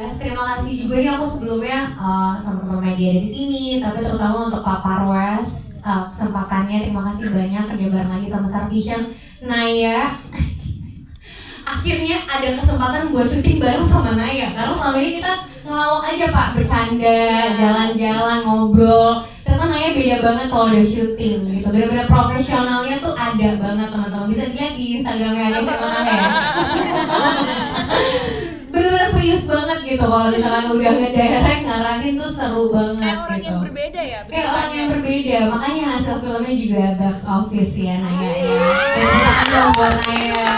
Terima kasih juga nih aku sebelumnya sama teman media di sini, tapi terutama untuk Pak Parwes kesempatannya. Terima kasih banyak, kerja bareng lagi sama Star Vision. Naya, akhirnya ada kesempatan buat syuting bareng sama Naya. Karena selama ini kita ngelawak aja Pak, bercanda, jalan-jalan, ngobrol. Ternyata Naya beda banget kalau udah syuting gitu. Bener-bener profesionalnya tuh ada banget teman-teman. Bisa dilihat di Instagramnya aja sama Naya. Bener-bener serius banget gitu, kalau misalkan udah ngedirect, ngarahin tuh seru banget kayak orang gitu. yang berbeda ya? Kayak orang yang berbeda, makanya hasil filmnya juga box office ya Naya ya. Dan buat Naya.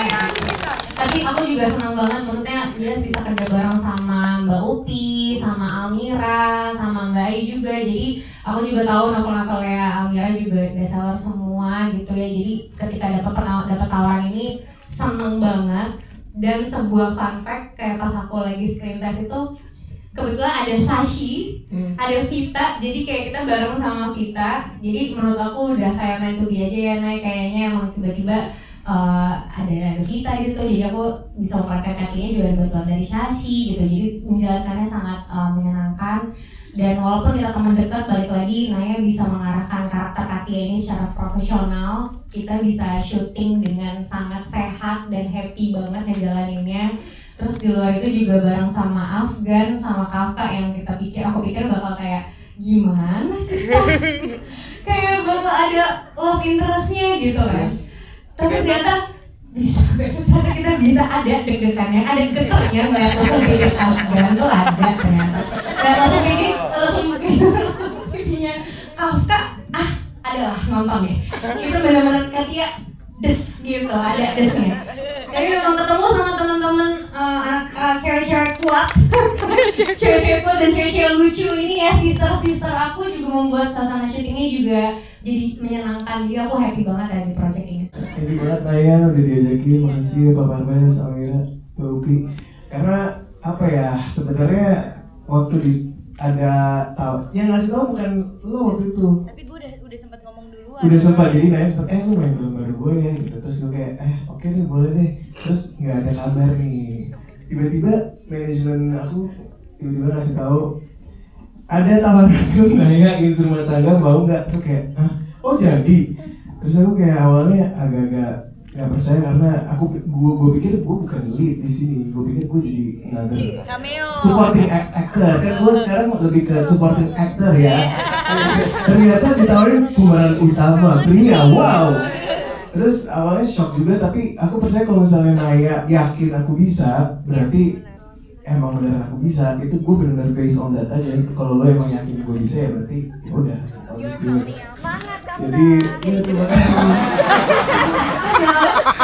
Tapi aku juga senang banget, maksudnya dia bisa kerja bareng sama Mbak Upi, sama Almira, sama Mbak Ayu juga. Jadi aku juga tahu novel-novelnya Almira juga bestseller semua gitu ya. Jadi ketika dapat tawaran ini seneng banget. Dan sebuah fun fact, kayak pas aku lagi screen test itu kebetulan ada Sashi, ada Vita, jadi kayak kita bareng sama Vita. Jadi menurut aku udah kayak main to be aja ya Nay, kayaknya emang tiba-tiba ada Vita di situ, jadi aku bisa memperhatikan kakinya juga ada bantuan dari Sashi gitu. Jadi menjalankannya sangat menyenangkan. Dan walaupun kita teman dekat, balik lagi Naya bisa mengarahkan karakter Katia ini secara profesional. Kita bisa syuting dengan sangat sehat dan happy banget ngejalaninnya. Terus di luar itu juga bareng sama Afgan, sama Kafka yang aku pikir bakal kayak gimana kayak bakal ada love interest-nya gitu kan. Tapi ternyata kita bisa ada deg-degannya, ada getarnya ngeliat langsung kayak Afgan tuh ada ternyata. Dan langsung begini Kafka, adalah nonton ya. Itu benar-benar Katia des gitu, ada desnya. Tapi memang ketemu sama teman-teman cewek-cewek kuat, cewek-cewek kuat dan cewek-cewek lucu ini ya, sister aku juga membuat suasana syutingnya juga jadi menyenangkan. Jadi aku happy banget ada di project ini. Happy banget Naya udah diajakin, makasih Pak Parwes, Almira, Mbak Upi. Karena apa ya, sebenarnya waktu ada tahu, yang ngasih tahu bukan lo waktu itu. Tapi gue udah sempat ngomong duluan. Udah sempat, jadi Naya sempat lu main film baru gue ya gitu. Terus gue kayak oke deh boleh deh. Terus nggak ada kabar nih. Tiba-tiba manajemen aku tiba-tiba ngasih tahu ada tawaran film Naya Insur Rumah Tangga, mau nggak? Tuh kayak oh jadi. Terus aku kayak awalnya agak-agak nggak percaya karena gue pikir gue bukan lead di sini. Gue pikir gue jadi cameo, supporting actor. Kan gue sekarang lebih ke supporting actor ya. Ternyata ditawarin pemeran utama, pria. Wow. Terus awalnya shock juga, tapi aku percaya kalau misalnya Naya yakin aku bisa, berarti emang beneran aku bisa. Itu gue bener-bener based on that aja. Kalau lo emang yakin gue bisa ya berarti ya udah. Semangat kamu. Jadi ya terima kasih.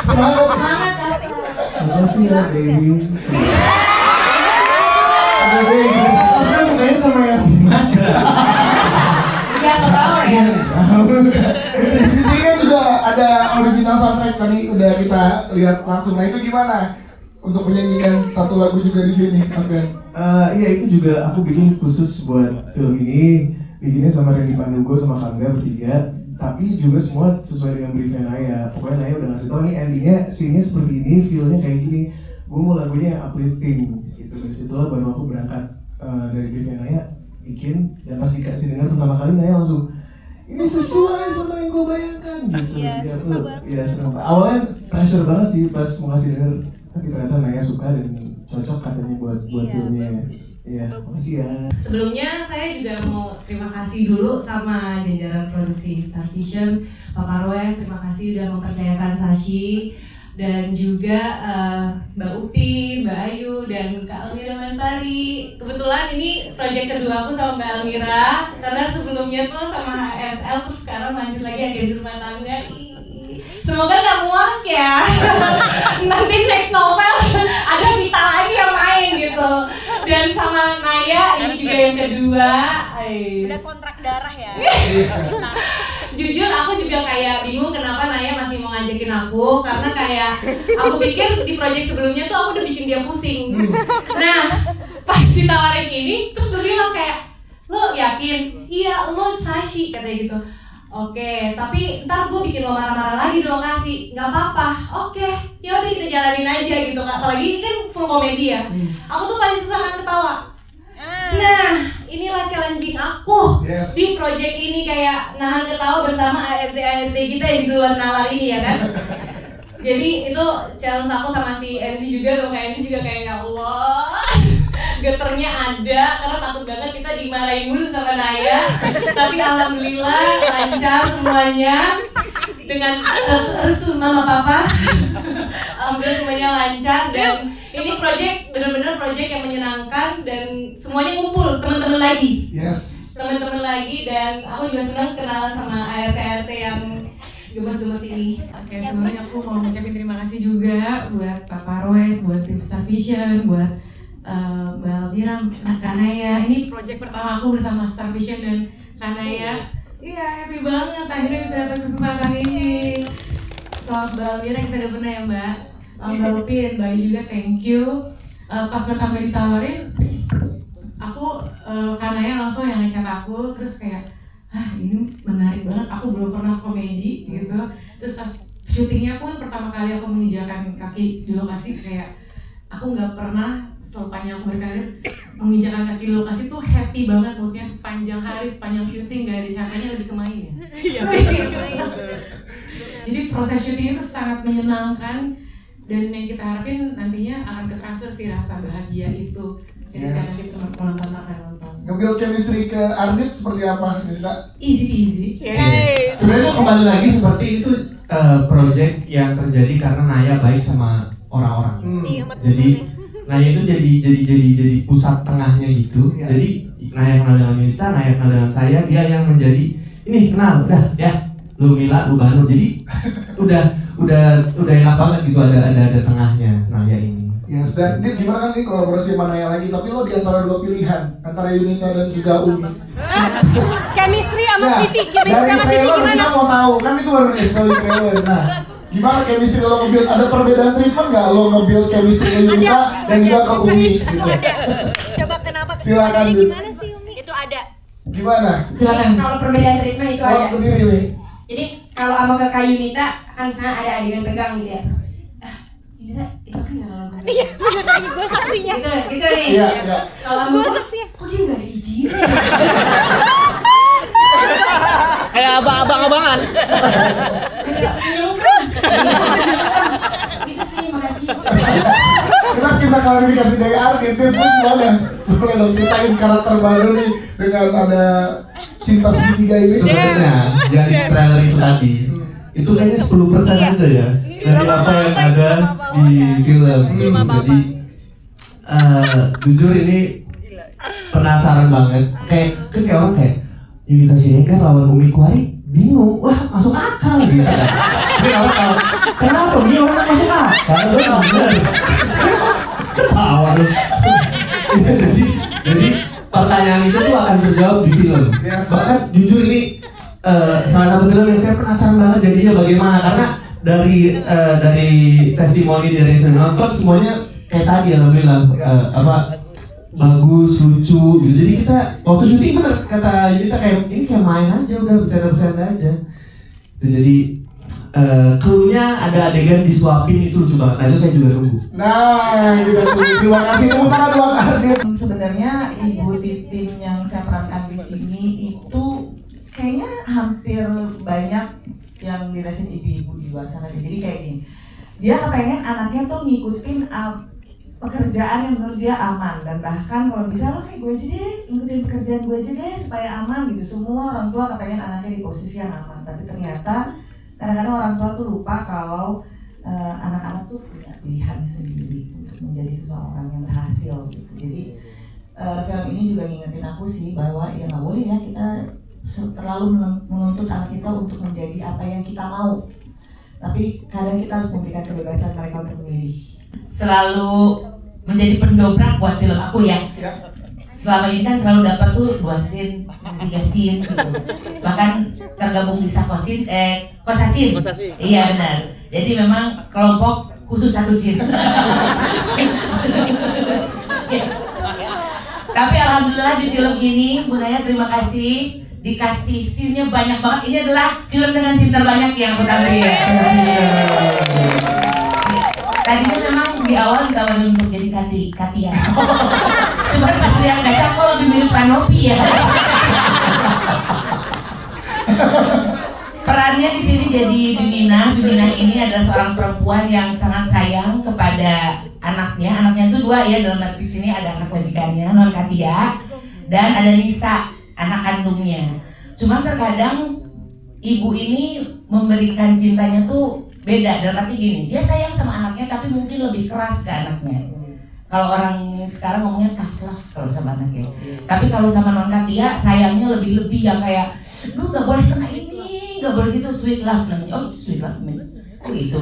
Semangat Kak. Terima kasih ya baby. Ada baby. Aku sukanya sama yang remaja. Iya ketawa ya. Di sini kan juga ada original soundtrack, tadi udah kita lihat langsung. Nah itu gimana untuk menyanyikan satu lagu juga di sini, Afgan? Iya itu juga aku bikin khusus buat film ini. Bikinnya sama Randy Pandugo sama Kangga bertiga. Tapi juga semua sesuai dengan briefnya Naya. Pokoknya Naya udah ngasih tau nih endingnya scene-nya seperti ini, feel-nya kayak gini. Gue mau lagunya yang uplifting gitu. Dari situlah baru aku berangkat dari briefnya Naya bikin. Dan pas dikasih dengar pertama kali Naya langsung ini sesuai sama yang gue bayangkan gitu. Iya, Jadi suka aku banget. ya seneng banget. Awalnya pressure banget sih pas mau kasih denger. Tapi ternyata Naya suka dan cocok katanya buat filmnya. Iya, makasih ya. Sebelumnya saya juga mau terima kasih dulu sama jajaran produksi Star Vision, Pak Parwes, terima kasih udah mempercayakan Sashi, dan juga Mbak Upi, Mbak Ayu, dan Kak Almira Lestari. Kebetulan ini proyek kedua aku sama Mbak Almira, karena sebelumnya tuh sama HSL, terus sekarang lanjut lagi Agensi Rumah Tangga. Semoga gak muak ya. Nanti next novel ada Vita lagi yang main gitu. Dan sama Naya ini juga yang kedua. Udah kontrak darah ya. Jujur aku juga kayak bingung kenapa Naya masih mau ngajakin aku, karena kayak aku pikir di proyek sebelumnya tuh aku udah bikin dia pusing. Nah pas ditawarin ini terus gue bilang kayak, lo yakin? Iya lo Sashi katanya gitu. Oke, tapi ntar gue bikin lo marah-marah lagi di lokasi, nggak apa-apa. Oke, ya udah kita jalanin aja gitu. Apalagi ini kan full komedi ya. Aku tuh paling susah nahan ketawa. Nah, inilah challenging aku di project ini, kayak nahan ketawa bersama ART kita yang di luar nalar ini ya kan. Jadi itu challenge aku sama si Enzi juga, sama Kak Enzi juga, kayak ya Allah. Geternya ada karena takut banget kita dimarahin dulu sama Naya. Tapi alhamdulillah lancar semuanya dengan restu mama papa. Alhamdulillah semuanya lancar, dan ini project bener-bener project yang menyenangkan dan semuanya ngumpul teman-teman lagi. Teman-teman lagi, dan aku juga senang kenalan sama ART yang gemes-gemes ini. Oke, sebelumnya aku mau ngucapin terima kasih juga buat Pak Parwes, buat tim Star Vision, buat Mbak Elvira, Kak Naya. Ini project pertama aku bersama Star Vision dan Kak Naya. Iya, happy banget akhirnya bisa dapat kesempatan ini. Soal Mbak Elvira kita udah pernah ya Mbak. Mbak Upin, Mbak juga thank you. Pas pertama ditawarin, aku Kak Naya langsung yang ngechat aku, terus kayak ini menarik banget, aku belum pernah komedi gitu. Terus pas syutingnya pun pertama kali aku menginjakan kaki di lokasi, kayak aku nggak pernah sepanjang aku berkarir menginjakan kaki di lokasi tuh happy banget moodnya. Sepanjang hari, sepanjang syuting nggak ada capeknya, lebih ke main ya. Jadi proses syuting itu sangat menyenangkan, dan yang kita harapin nantinya akan ketransfer sih rasa bahagia itu. Jadi nanti penonton akan nonton. Nge-build chemistry ke Ardit seperti apa, Nita? Easy. Sebenarnya kembali lagi seperti itu, project yang terjadi karena Naya baik sama orang-orang. Jadi Naya itu jadi pusat tengahnya gitu. Jadi Naya kenal dengan Nita, Naya kenal dengan saya, dia yang menjadi ini kenal, udah ya, lu Mila, lu Banu. Jadi udah enak banget gitu, ada tengahnya Naya ini. Dan Dit, gimana kan nih kolaborasi sama Naya lagi, tapi lo di antara dua pilihan, antara Yunita dan juga Umi. Chemistry sama Siti, chemistry dari sama Siti trailer gimana? kita mau tahu, kan itu baru nih story trailer. Nah, gimana chemistry lo nge-build? Ada perbedaan treatment nggak lo nge-build chemistry ke Yunita dan juga ke Umi gitu? Coba kenapa Silakan, Dit. gimana sih Umi? Itu ada. Gimana? Silakan. Kalau perbedaan treatment itu ada. Berdiri nih. Jadi kalau sama ke Kak Yunita kan sana ada adegan pegang gitu ya. Yunita itu kan nggak kalau Iya, bener lagi gue saksinya. gitu nih. Iya. Kalau sama Gue gua, saksinya. kok dia nggak ada izin? Kayak abang-abangan. Gitu sih, makasih. Kita klarifikasi dari Ardit, Dit, lu gimana? Boleh dong ceritain karakter baru nih dengan ada cinta segitiga ini. Sebenarnya dari trailer itu tadi, itu kayaknya 10% aja ya dari apa yang ada di film. Jadi jujur ini penasaran banget. Kayak orang kayak Yunita Siregar lawan Umi Kuari, bingung, wah masuk akal gitu. Tapi orang tahu kenapa Umi orang masuk akal, bener. Ketawa lu. Jadi pertanyaan itu tuh akan terjawab di film. Bahkan jujur ini salah satu film yang saya penasaran banget jadinya bagaimana, karena dari testimoni dari yang nonton semuanya kayak tadi alhamdulillah bagus, lucu gitu. Jadi kita waktu syuting bener kata Yunita kayak ini kayak main aja, udah bercanda-bercanda aja. Jadi clue-nya ada adegan disuapin, itu lucu banget. Nah itu saya juga nunggu. Nah, gitu. Terima kasih tepuk tangan buat Ardit. Sebenarnya Ibu Titin yang saya perankan di sini itu kayaknya hampir banyak yang dirasain ibu-ibu di luar sana. Jadi kayak gini, dia kepengen anaknya tuh ngikutin pekerjaan yang menurut dia aman, dan bahkan kalau bisa lo kayak gue aja deh, ngikutin pekerjaan gue aja deh supaya aman gitu. Semua orang tua kepengen anaknya di posisi yang aman, tapi ternyata kadang-kadang orang tua tuh lupa kalau anak-anak tuh punya pilihan sendiri untuk menjadi seseorang yang berhasil gitu. Jadi film ini juga ngingetin aku sih bahwa ya nggak boleh ya kita terlalu menuntut anak kita untuk menjadi apa yang kita mau, tapi kadang kita harus memberikan kebebasan mereka untuk memilih. Selalu menjadi pendobrak buat film aku ya. Selama ini kan selalu dapat tuh 2 scene, 3 scene gitu. Bahkan tergabung di Kosasin. Iya benar. Jadi memang kelompok khusus 1 scene. Tapi alhamdulillah di film ini Bu Naya terima kasih dikasih scene-nya banyak banget. Ini adalah film dengan scene terbanyak yang aku tampil ya. Tadinya memang di awal ditawarin untuk jadi Katia. Cuma pas lihat kaca kok lebih mirip Pranopi ya. Perannya di sini jadi Bimina. Bimina ini adalah seorang perempuan yang sangat sayang kepada anaknya. Anaknya itu 2 ya, dalam matriks ini ada anak majikannya, non Katia, dan ada Nisa, anak kandungnya. Cuma terkadang ibu ini memberikan cintanya tuh beda, dalam arti gini, dia sayang sama anaknya tapi mungkin lebih keras ke anaknya. Kalau orang sekarang ngomongnya tough love kalau sama anaknya. Tapi kalau sama non Katia sayangnya lebih yang kayak, lu nggak boleh kena ini, nggak boleh gitu, sweet love namanya. Oh sweet love namanya. Oh gitu.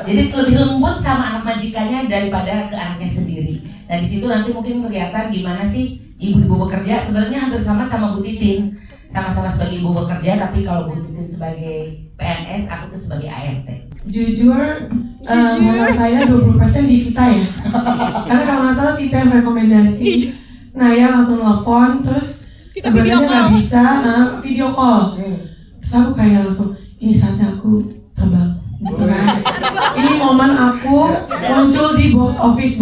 Jadi lebih lembut sama anak majikannya daripada ke anaknya sendiri. Nah di situ nanti mungkin kelihatan gimana sih ibu-ibu bekerja. Sebenarnya hampir sama Bu Titin, sama-sama sebagai ibu bekerja, tapi kalau Bu Titin sebagai PNS, aku tuh sebagai ART. Jujur, menurut saya 20% di Vita ya. Karena kalau nggak salah Vita yang rekomendasi, Naya langsung telepon, terus sebenarnya nggak bisa video call. Terus aku kayak langsung, ini saatnya aku terbang, gitu kan. Ini momen aku muncul di box office,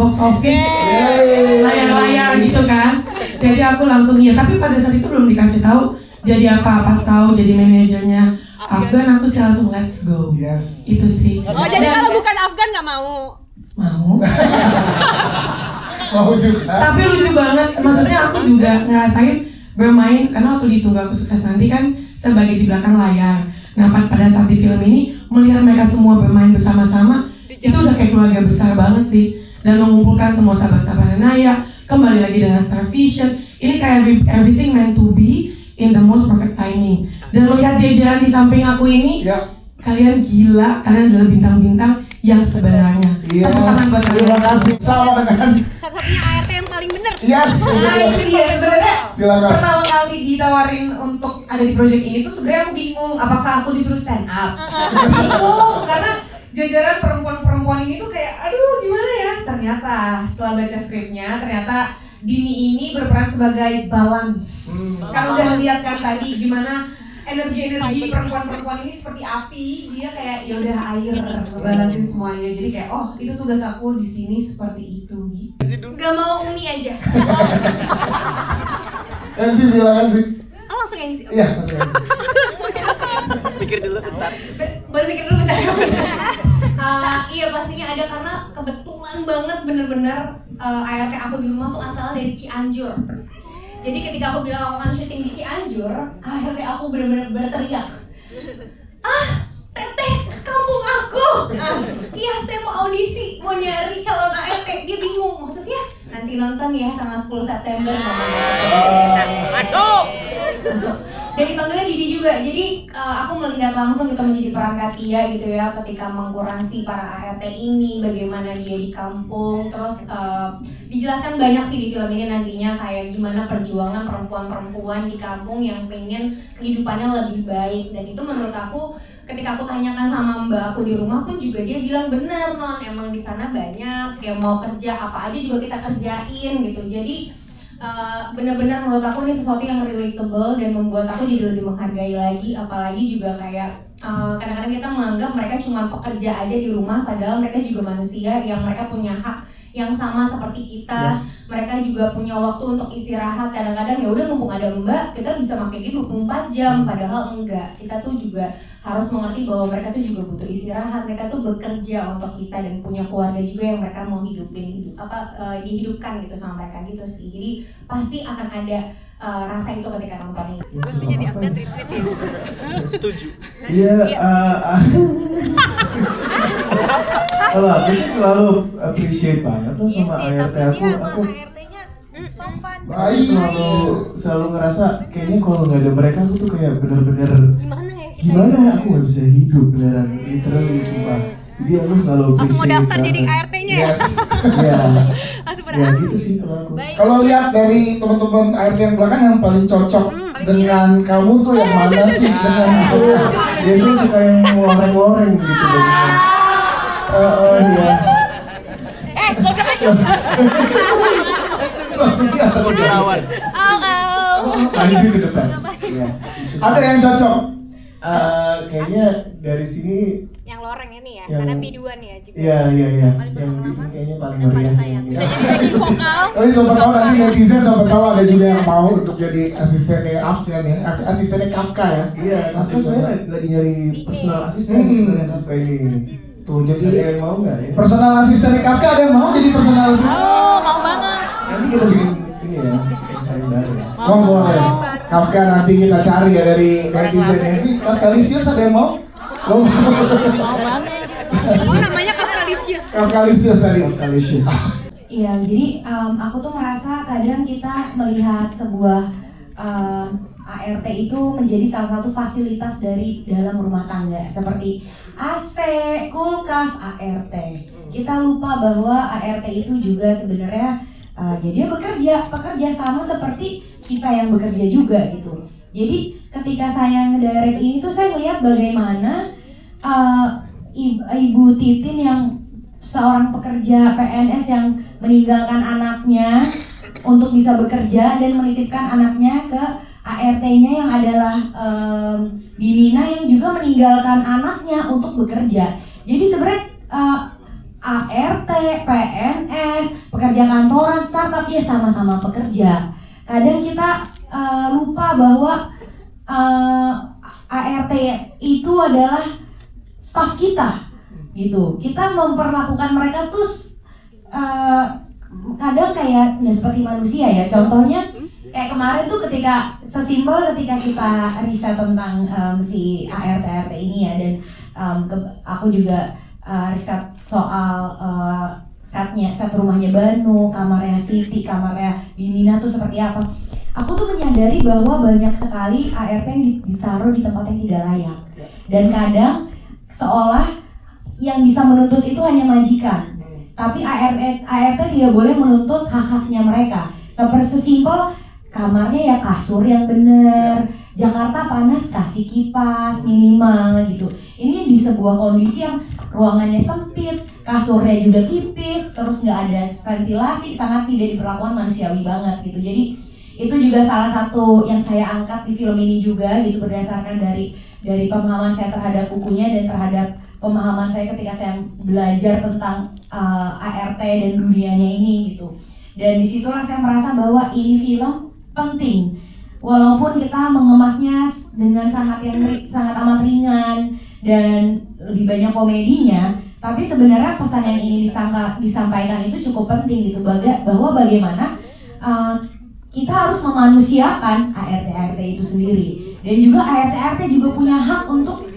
layar-layar gitu kan. Jadi aku langsung iya, tapi pada saat itu belum dikasih tahu jadi apa, pas tahu jadi manajernya Afgan, aku sih langsung let's go. Yes. Itu sih. Oh jadi kalau bukan Afgan nggak mau? Mau. Mau juga. Tapi lucu banget, maksudnya aku juga ngerasain bermain, karena waktu di Tunggu Aku Sukses Nanti kan sebagai di belakang layar. Nah pada saat di film ini, melihat mereka semua bermain bersama-sama, itu udah kayak keluarga besar banget sih. Dan mengumpulkan semua sahabat-sahabat Naya, kembali lagi dengan Star Vision. Ini kayak everything meant to be in the most perfect timing. Dan melihat jajaran di samping aku ini, kalian gila, kalian adalah bintang-bintang yang sebenarnya. Yes, terima kasih. Sama dengan satu-satunya ART yang paling bener. Yes. Nah itu dia sebenarnya. Silakan. Pertama kali ditawarin untuk ada di project ini tuh sebenarnya aku bingung apakah aku disuruh stand up. Bingung karena jajaran perempuan-perempuan ini tuh kayak aduh gimana ya. Ternyata setelah baca skripnya ternyata Dini ini berperan sebagai balance. Kan udah lihat kan tadi gimana energi perempuan-perempuan ini seperti api, dia kayak ya udah air ngebalansin semuanya. Jadi kayak oh itu tugas aku di sini seperti itu gitu. Gak mau Umi aja. Enzi silakan sih. Oh langsung Enzi. Iya. Pikir dulu bentar. Boleh mikir dulu bentar. Iya pastinya ada karena kebetulan banget bener-bener ART aku di rumah tuh asalnya dari Cianjur. Jadi ketika aku bilang aku akan syuting di Cianjur, akhirnya aku benar-benar berteriak, Teteh ke kampung aku. Iya saya mau audisi, mau nyari calon ART. Dia bingung, maksudnya nanti nonton ya tanggal 10 September. Masuk. Dan dipanggilnya Didi juga, jadi aku melihat langsung kita menjadi peran Katia gitu ya, ketika mengkurasi para ART ini, bagaimana dia di kampung, terus dijelaskan banyak sih di film ini nantinya kayak gimana perjuangan perempuan-perempuan di kampung yang pengen kehidupannya lebih baik. Dan itu menurut aku, ketika aku tanyakan sama mbak aku di rumah pun juga dia bilang bener non, emang di sana banyak yang mau kerja apa aja juga kita kerjain gitu. Jadi benar-benar menurut aku ini sesuatu yang relatable dan membuat aku jadi lebih menghargai lagi, apalagi juga kayak kadang-kadang kita menganggap mereka cuma pekerja aja di rumah, padahal mereka juga manusia yang mereka punya hak yang sama seperti kita. Mereka juga punya waktu untuk istirahat. Kadang-kadang ya udah mumpung ada mbak kita bisa pakai dia 24 jam, padahal enggak. Kita tuh juga harus mengerti bahwa mereka tuh juga butuh istirahat. Mereka tuh bekerja untuk kita dan punya keluarga juga yang mereka mau dihidupkan gitu sama mereka gitu sih. Jadi pasti akan ada rasa itu ketika nonton ini. Pasti jadi Afgan retweet ya. Setuju. Iya. Kalau aku sih selalu appreciate banget tuh sama ART aku. ART-nya sopan. Aku selalu ngerasa kayaknya kalau nggak ada mereka aku tuh kayak bener-bener gimana aku nggak bisa hidup beneran, literally sumpah. Jadi aku selalu appreciate. Langsung mau daftar jadi ART-nya ya? Yes. Iya. Langsung pada Ya gitu sih kalau aku. Kalau lihat dari teman-teman ART yang belakang yang paling cocok dengan kamu tuh yang mana sih dengan aku? Biasanya suka yang ngoreng-ngoreng gitu. Iya. Gak usah maju. Maksudnya apa? Lawan. maju ke depan. Iya. Ada yang cocok? Kayaknya dari sini Yang loreng ini ya, Yang- karena biduan ya juga. iya. Paling Yang berpengalaman. bikin kayaknya paling Yang paling meriah. sayang. Bisa jadi backing vokal. Tapi siapa tahu nanti netizen siapa tahu ada juga yang mau untuk jadi asistennya Afgan ya, asistennya Kafka ya. Iya, Kafka sebenarnya lagi nyari personal assistant sebenarnya Kafka ini. Tuh Ada jadi yang mau nggak ya? personal asistennya Kafka ada yang mau jadi personal assistant? Mau banget. Nanti kita bikin ini ya, desain baru ya. Oh boleh. Kafka nanti kita cari ya dari netizen ya. Ini Kafka Lisius ada yang mau? Lo mau? Oh namanya Kafkalisius. Kafka Lisius tadi. Kalisius. Iya, jadi aku tuh merasa kadang kita melihat sebuah ART itu menjadi salah satu fasilitas dari dalam rumah tangga seperti AC, kulkas, ART. Kita lupa bahwa ART itu juga sebenarnya jadi bekerja sama seperti kita yang bekerja juga gitu. Jadi ketika saya ngedirect ini tuh saya melihat bagaimana Ibu Titin yang seorang pekerja PNS yang meninggalkan anaknya untuk bisa bekerja dan menitipkan anaknya ke ART-nya yang adalah Bimina yang juga meninggalkan anaknya untuk bekerja. Jadi sebenarnya ART, PNS, pekerja kantoran, startup ya sama-sama pekerja. Kadang kita lupa bahwa ART itu adalah staf kita, gitu. Kita memperlakukan mereka tuh kadang kayak nggak seperti manusia ya. Contohnya kayak kemarin tuh ketika sesimpel ketika kita riset tentang si ART ini ya, dan aku juga riset soal set rumahnya Banu, kamarnya Siti, kamarnya Bimina tuh seperti apa. Aku tuh menyadari bahwa banyak sekali ART yang ditaruh di tempat yang tidak layak, dan kadang seolah yang bisa menuntut itu hanya majikan. Tapi ART tidak boleh menuntut hak-haknya mereka. Seperti sesimpel kamarnya ya kasur yang benar, Jakarta panas kasih kipas minimal gitu. Ini di sebuah kondisi yang ruangannya sempit, kasurnya juga tipis, terus nggak ada ventilasi, sangat tidak diperlakukan manusiawi banget gitu. Jadi itu juga salah satu yang saya angkat di film ini juga gitu, berdasarkan dari pemahaman saya terhadap bukunya dan terhadap pemahaman saya ketika saya belajar tentang ART dan dunianya ini gitu. Dan disitulah saya merasa bahwa ini film penting, walaupun kita mengemasnya dengan sangat amat ringan dan lebih banyak komedinya, tapi sebenarnya pesan yang ingin disampaikan itu cukup penting gitu, bahwa bagaimana kita harus memanusiakan ART itu sendiri, dan juga ART juga punya hak untuk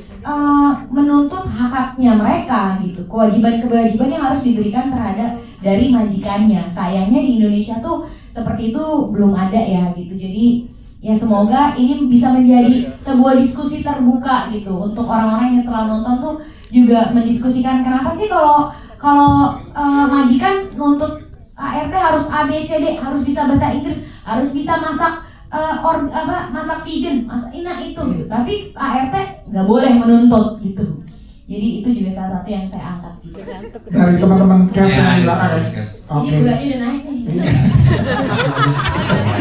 menuntut hak-haknya mereka gitu, kewajiban-kewajiban yang harus diberikan terhadap dari majikannya. Sayangnya di Indonesia tuh seperti itu belum ada ya gitu. Jadi ya semoga ini bisa menjadi sebuah diskusi terbuka gitu untuk orang-orang yang setelah nonton tuh juga mendiskusikan kenapa sih kalau majikan nuntut ART harus A B C D, harus bisa bahasa Inggris, harus bisa masak masak vegan, masak itu gitu. Tapi ART nggak boleh menuntut gitu. Jadi itu juga salah satu yang saya angkat gitu. Dari teman-teman cast yang di belakang ya. Ini gulanya udah naik nih.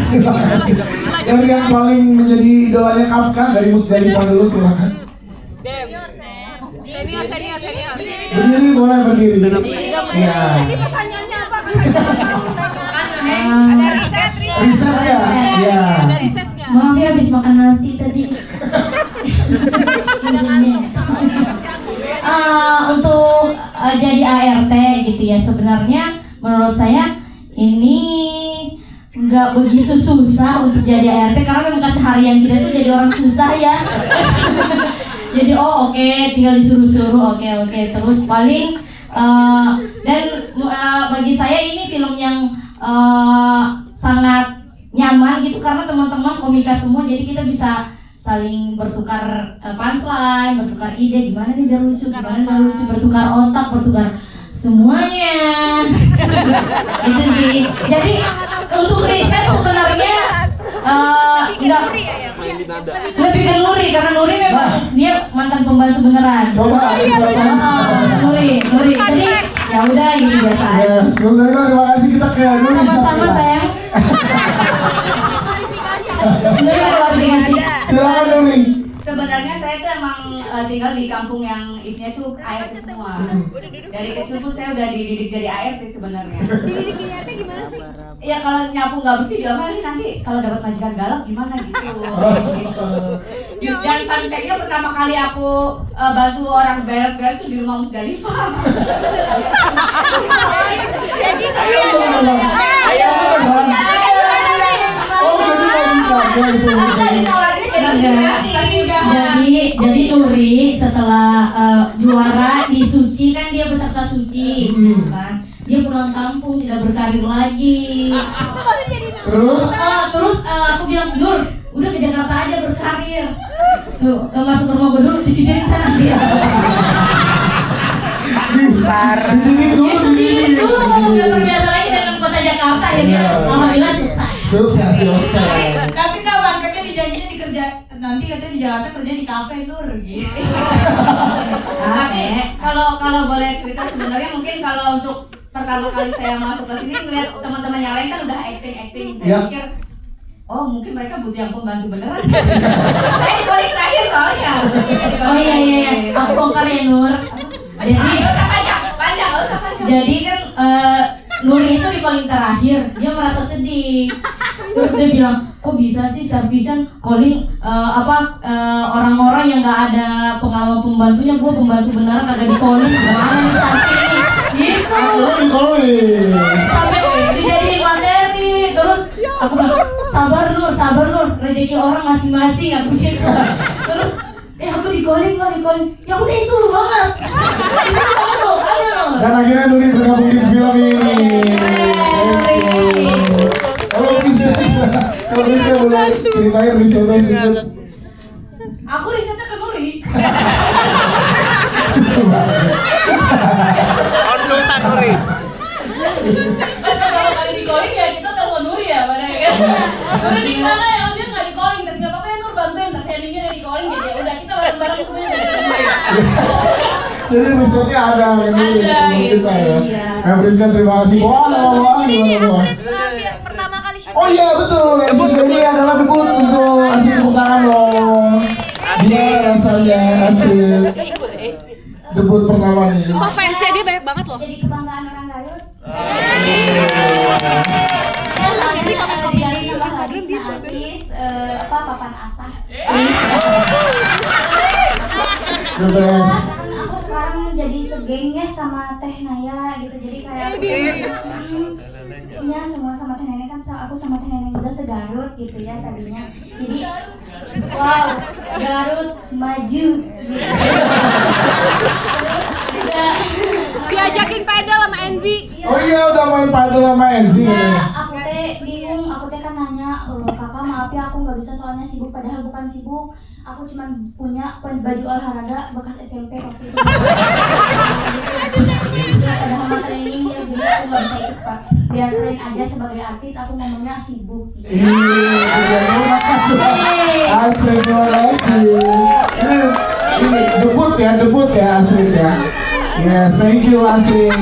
Terima kasih. Dari yang paling menjadi idolanya Kafka dari Musdalifah dulu silakan. Senior. Berdiri boleh berdiri. Iya. Ini pertanyaannya apa kan? Ada riset. Riset ya. Iya. Ada risetnya. Maaf ya habis makan nasi tadi. Untuk jadi ART gitu ya, sebenarnya menurut saya ini nggak begitu susah untuk jadi ART karena memang keseharian kita tuh jadi orang susah ya. Jadi oke, tinggal disuruh-suruh oke terus paling dan bagi saya ini film yang sangat nyaman gitu karena teman-teman komika semua, jadi kita bisa saling bertukar punchline, bertukar ide gimana nih biar lucu, bertukar otak, bertukar semuanya. Itu sih. Jadi untuk riset sebenarnya nggak lebih ke Nuri karena Nuri memang dia mantan pembantu beneran. Coba. Nuri. Jadi ya udah gitu biasa. Yes, terima kasih kita ke Nuri. Sama-sama sayang. saya tuh emang tinggal di kampung yang isinya tuh ART semua. Dari kecil pun saya udah dididik jadi ART sebenarnya. Dididik jadi ART gimana sih? Ya kalau nyapu nggak bersih diomelin nanti kalau dapat majikan galak gimana gitu. Dan fun fact-nya pertama kali aku bantu orang beres-beres tuh di rumah Musdalifah. Jadi jadi Nuri setelah juara di Suci kan dia peserta Suci kan dia pulang kampung tidak berkarir lagi. Terus aku bilang Nur udah ke Jakarta aja berkarir. Tuh masuk ke rumah gue dulu cuci piring sana dia. Dididik dulu. Udah terbiasa lagi dengan kota Jakarta akhirnya alhamdulillah sukses. Tapi kawan kakek dijanjinya dikerja nanti katanya di Jakarta kerja di kafe Nur gitu. Tapi kalau boleh cerita sebenarnya mungkin kalau untuk pertama kali saya masuk ke sini melihat teman-teman yang lain kan udah acting, saya pikir oh mungkin mereka butuh yang pembantu beneran. Saya di calling terakhir soalnya. Oh iya, aku bongkar ya Nur. Jadi panjang. Jadi kan Nuri itu di calling terakhir dia merasa sedih. Terus dia bilang kok bisa sih Star Vision calling orang-orang yang nggak ada pengalaman pembantunya, gue pembantu beneran kagak di calling, gimana nih Sarpi ini gitu. Sampai dijadiin materi. Terus aku bilang sabar Nur, rezeki orang masing-masing aku gitu. Terus aku di calling ya udah itu lu banget. Dan akhirnya Nuri bergabung di film ini. Kalau bisa boleh ceritain risetnya sedikit. Aku risetnya ke Nuri. Konsultan Nuri. Kalau kali di calling ya kita telepon Nuri ya padahal ya. Nuri di mana ya? Dia nggak di calling tapi nggak apa-apa ya Nur bantuin. Tapi endingnya dia di calling jadi ya udah kita bareng-bareng semuanya. Jadi risetnya ada yang Nuri kita ya. Friska terima kasih. Wah gimana? Pertama kali syuting. Oh iya betul, yang ini adalah debut untuk Astrid, tepuk tangan dong. Gimana rasanya Astrid? Debut pertama nih. Sumpah fansnya dia banyak banget loh. Jadi kebanggaan orang Garut. Jadi komen-komen di Instagram dia artis papan atas. Aku sekarang jadi segengnya sama Teh Naya gitu. Jadi kayak ya semua sama Teh Naya kan aku sama Teh Naya juga segarut gitu ya tadinya. Jadi wow, Garut maju gitu. diajakin pedal sama Enzi. Oh iya udah main padel sama Enzi katanya. Aku teh bingung, aku teh kan nanya kakak maaf ya aku nggak bisa soalnya sibuk, padahal bukan sibuk. Aku cuma punya baju olahraga bekas SMP waktu itu. Padahal mah training ya, jadi aku nggak bisa ikut pak. Biar keren aja sebagai artis, aku ngomongnya sibuk. Astrid terima kasih. Ini debut ya Astrid ya. Yes, thank you Astrid.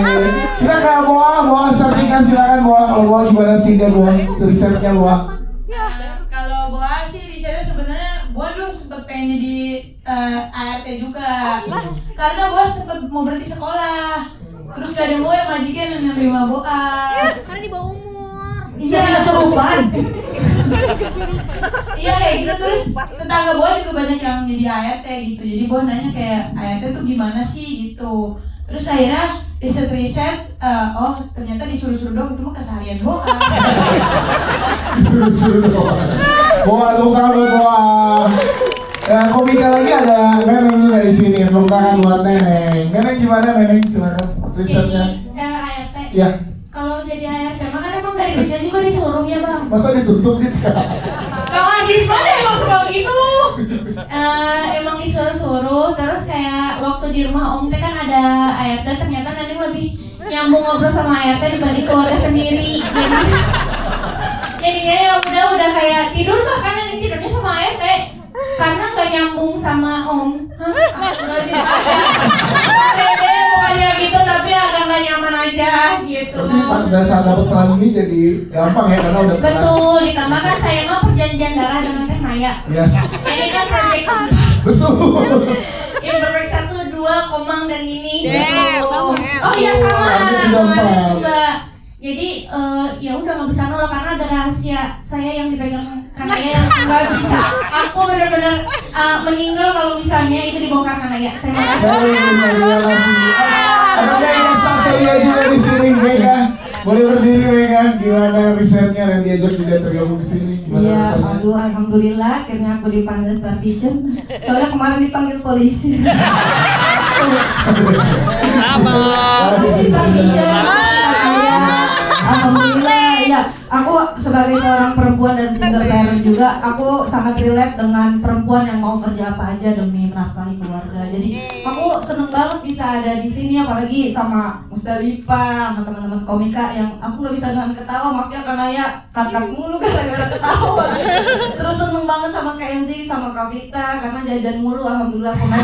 Kita ke Boa Sartika silakan Boa. Kalau Boa gimana sih dia Boa? Risetnya Boa? Kalau Boa sih risetnya sebenarnya Boa dulu sempet pengen jadi ART juga. Karena Boa sempet mau berhenti sekolah. Terus gak ada mau yang majikan yang nerima Boa. Karena di bawah umur. Iya, kesurupan. Iya kayak gitu, terus tetangga Boa juga banyak yang jadi ART gitu. Jadi Boa nanya kayak ART tuh gimana sih gitu. Terus akhirnya riset, oh ternyata disuruh-suruh dong, itu mah keseharian Boa. Disuruh doang. Boa, tepuk tangan buat Boa. Ya, komika lagi ada Neneng juga di sini. Tepuk tangan buat Neneng. Neneng gimana Neneng? Silakan risetnya. ART. Ya. Kalau jadi ART mah kan emang dari kecil juga disuruh ya bang. Masa ditutup gitu? Kalau Adit mana emang suka gitu. Emang disuruh-suruh, terus kayak waktu di rumah Om teh kan ada ART, ternyata Neneng lebih nyambung ngobrol sama ART dibanding keluarga sendiri. Jadinya ya udah kayak tidur bahkan Neneng tidurnya sama ART karena nggak nyambung sama Om. Nggak sih Bebe bukannya gitu tapi agak nggak nyaman aja gitu. Tapi pada saat dapat peran ini jadi gampang ya karena udah pernah. Betul, ditambah kan saya mah perjanjian darah dengan Teh Maya. Yes. Ini kan proyek Betul. Imperfect 1, 2, Komang dan ini. Sama. Oh iya sama. Juga Komang empat. juga. Jadi ya udah nggak bisa nolak karena ada rahasia saya yang dipegang Kanaya yang nggak bisa. Aku benar-benar meninggal kalau misalnya itu dibongkar Kanaya. Terima kasih. Terima kasih. Ada yang Saselia juga di sini, Mega. Boleh berdiri, Mega. Gimana risetnya dan diajak juga tergabung di sini? Gimana Iya, rasanya? aduh alhamdulillah akhirnya aku dipanggil Star Vision. Soalnya kemarin dipanggil polisi. Sabar. Star Vision. Alhamdulillah ya. Aku sebagai seorang perempuan dan single parent juga, aku sangat relate dengan perempuan yang mau kerja apa aja demi menafkahi keluarga. Jadi aku seneng banget bisa ada di sini, apalagi sama Musdalifah, sama teman-teman komika yang aku nggak bisa nahan ketawa, maaf ya karena ya kakak mulu gara-gara ketawa. Terus seneng banget sama Kak Enzi, sama Kak Vita karena jajan mulu, alhamdulillah komen.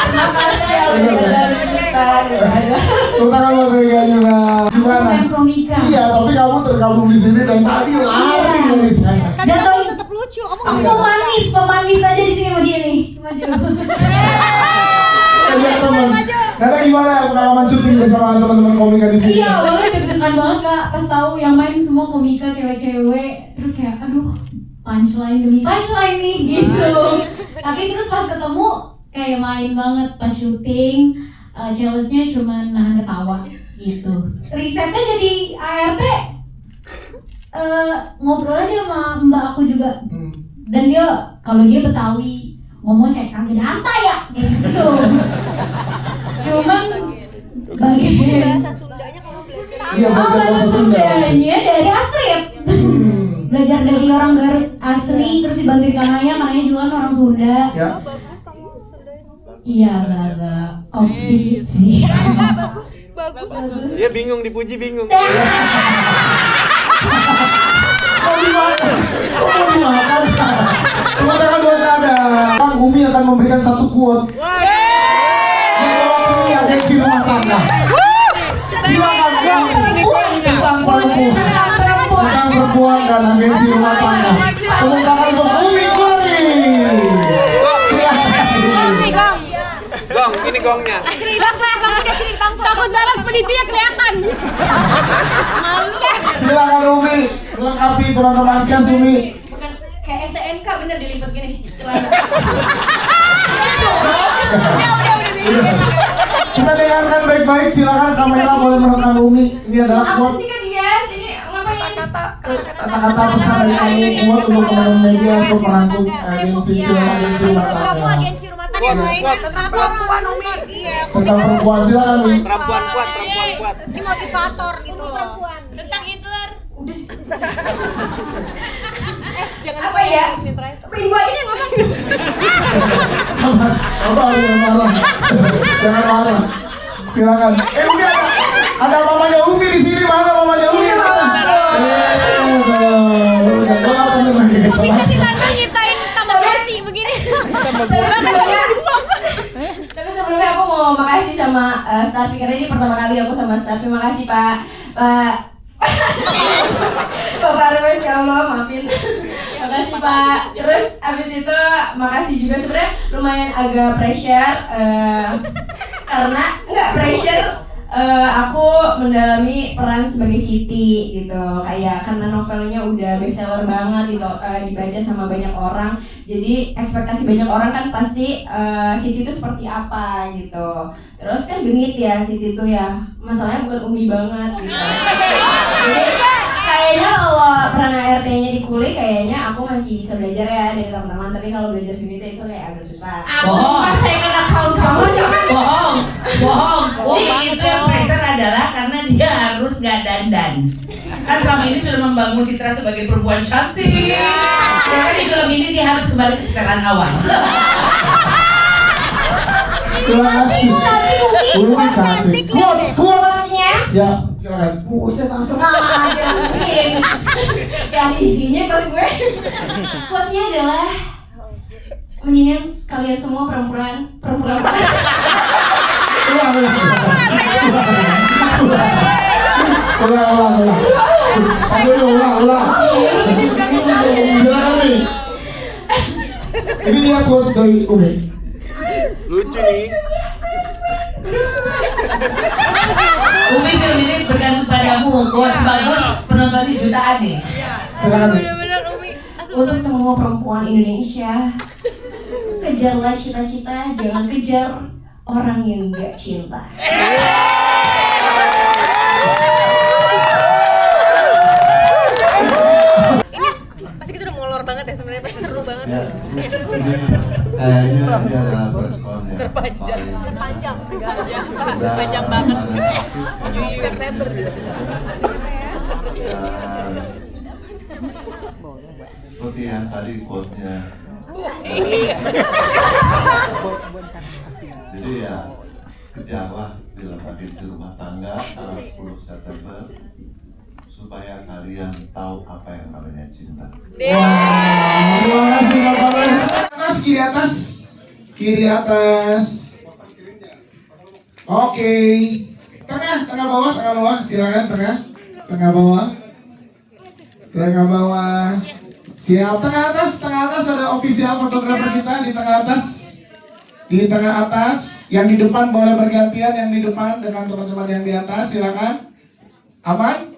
Terima kasih ya udah dari kita. Tepuk tangan buat Mega juga. Gimana? Bukan komika. Iya, tapi kamu tergabung di sini dan tadi lari dari sana. Jatuhin. Tetap lucu. Kamu Aku pemanis aja di sini sama dia nih. Maju. Ajak teman. Nada gimana pengalaman syuting bersama teman-teman komika di sini? Iya, awalnya deg-degan banget Kak, pas tahu yang main semua komika cewek-cewek, terus kayak aduh, punchline demi punchline nih gitu. Tapi terus pas ketemu kayak main banget pas syuting, challenge-nya cuma nahan ketawa gitu. Risetnya jadi ART, ngobrol aja sama mbak aku juga, dan dia kalau dia Betawi ngomong kayak kagak danta ya kayak gitu. Cuman bagian bahasa Sundanya kamu belajar. Iya, bahasa bahasa Sunda. Sundanya dari Astrid. Belajar dari orang Garut asli, terus dibantuin Kanaya juga kan orang Sunda. Ya. Bagus kamu Sundanya. Iya, agak off dikit sih. Bagus. Dia bingung, dipuji bingung. Tepuk tangan buat Nada. Kang Umi akan memberikan satu quote. Mewakili agensi rumah tangga. Silakan Kang. Tentang perempuan dan agensi rumah tangga. Tepuk tangan untuk Umi Kuri. Silakan. Gong, ini gongnya. Sini bang, sini bang. Takut banget penitinya kelihatan. Malu. Silakan Umi. Melengkapi teman-teman Kias Umi. Bukan kayak STNK bener dilipat gini celana. Udah beda. Kita dengarkan baik-baik. Silakan kamera boleh merekam Umi. Ini adalah Apa quote. sih kan Yes? Ini ngapain? Kata-kata pesan dari kamu kuat untuk teman-teman media untuk merangkum agensi rumah tangga. Agensi rumah tangga yang lain perempuan Umi. Iya. Tentang perempuan, silakan Umi. Perempuan kuat. Ini motivator gitu loh. Tentang Hitler. Jangan Apa ya? Minggu aja nih ngomong. Sabar, jangan marah. Jangan marah. Silakan. Umi ada mamanya Umi di sini. Mana mamanya Umi? Bisa tante nyiptain Tamagotchi begini. Tapi sebelumnya aku mau makasih sama Starfi karena ini pertama kali aku sama Starfi. Makasih Pak Parwes, ya Allah maafin. Makasih Pak. Terus abis itu makasih juga sebenarnya lumayan agak pressure karena enggak pressure. Aku mendalami peran sebagai Siti gitu, kayak karena novelnya udah bestseller banget gitu, dibaca sama banyak orang, jadi ekspektasi banyak orang kan pasti Siti itu seperti apa gitu. Terus kan genit ya Siti itu ya, masalahnya bukan Umi banget gitu. Jadi kayaknya kalau peran ART-nya dikulik, kayaknya aku masih bisa belajar ya dari teman-teman, tapi kalau belajar genitnya itu kayak agak susah. Bohong. Second account kamu bohong. Umi itu yang pressure adalah karena dia harus nggak dandan. Kan selama ini sudah membangun citra sebagai perempuan cantik. Karena di film ini dia harus kembali ke setelan awal. Terima kasih. Umi cantik. Quotes-nya Ya, silakan. buset langsung aja mungkin yang isinya pas gue. Quotes-nya adalah mendingan kalian semua perempuan Ulang. Silakan nih. Ini dia quotes dari Umi. Lucu nih. Umi film ini bergantung padamu, quotes bagus penontonnya jutaan nih. Silakan. Untuk semua perempuan Indonesia, kejarlah cita-cita, jangan kejar orang yang gak cinta. Ini pasti kita udah molor banget ya sebenarnya, pasti seru banget. Ya, kayaknya dia adalah respon yang Terpanjang panjang banget. September. Seperti yang tadi quote-nya. Jadi ya, kejarlah dalam agensi rumah tangga tanggal 10 September supaya kalian tahu apa yang namanya cinta. Terima kasih Bapak. Kiri atas. Oke. Tengah bawah, silakan tengah bawah. Siap, tengah atas ada official fotografer kita di tengah atas. Di tengah atas, yang di depan boleh bergantian, yang di depan dengan teman-teman yang di atas, silakan. Aman?